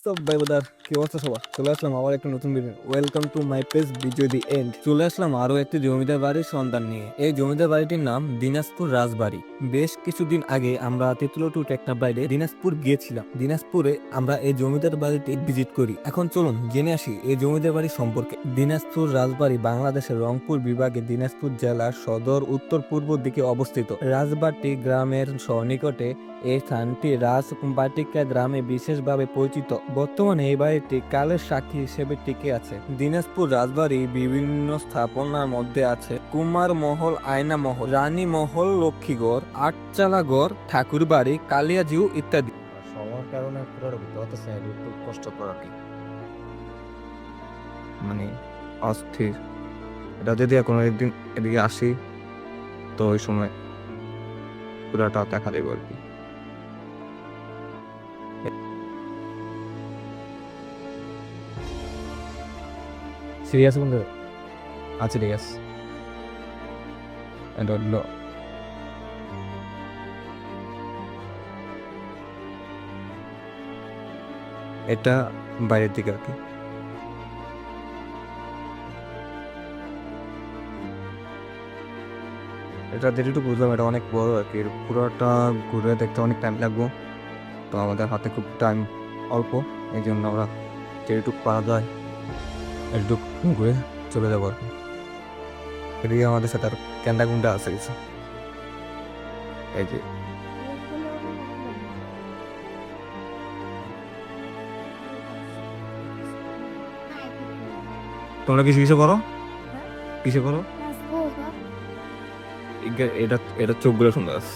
সব ভাই ব্রাদার, কি অবস্থা সবার? চলে আসলাম আবার একটা নতুন video. Welcome to my page video the end. চলে আসলাম আরো একটি জমিদার বাড়ির সন্ধান নিয়ে। এই জমিদার বাড়িটির নাম দিনাজপুর রাজবাড়ি। বেশ কিছুদিন আগে আমরা তেতুলো টু টেকনাফ বাইরে দিনাজপুর গিয়েছিলাম। দিনাজপুরে আমরা এই জমিদার বাড়িটি ভিজিট করি। এখন চলুন জেনে আসি এই জমিদার বাড়ি সম্পর্কে। দিনাজপুর রাজবাড়ি বাংলাদেশের রংপুর বিভাগে দিনাজপুর জেলার সদর উত্তর পূর্ব দিকে অবস্থিত। রাজবাড়ি গ্রামের সন্নিকটে এই স্থানটি রাজবাটিকা গ্রামে বিশেষভাবে পরিচিত। বর্তমানে এই বাড়িটি কালের সাক্ষী হিসেবে টিকে আছে। দিনাজপুর রাজবাড়ি বিভিন্ন স্থাপনার মধ্যে আছে কুমার মহল, আয়না মহল, রানী মহল, লক্ষ্মীগড়, আটচালা গড়, ঠাকুর বাড়ি, কালিয়াজিউ ইত্যাদি। সময়ের কারণে পুরো হতেছে একটু কষ্টকর আর কি, মানে অস্থির। এটা যদি এখন একদিন এদিকে আসি তো ওই সময় পুরাটা দেখা দেবো আর কি। সিরিয়াস বন্ধু আছে, ঠিক আছে। এটা হলো এটা বাইরের দিকে আর কি। এটা যেটুকু বুঝলাম এটা অনেক বড় আর কি, পুরোটা ঘুরে দেখতে অনেক টাইম লাগবে। তো আমাদের হাতে খুব টাইম অল্প, এই জন্য আমরা যেটুকু পারা যায় একটুকু ঘুরে চলে যাবো আর কি। এদিকে আমাদের সাথে আর ক্যান্ডা কুন্ডা আছে কিছু, এই যে তোমরা কিছু কিছু করো, কিছু করো। এটা এটা চোখগুলো সুন্দর আছে।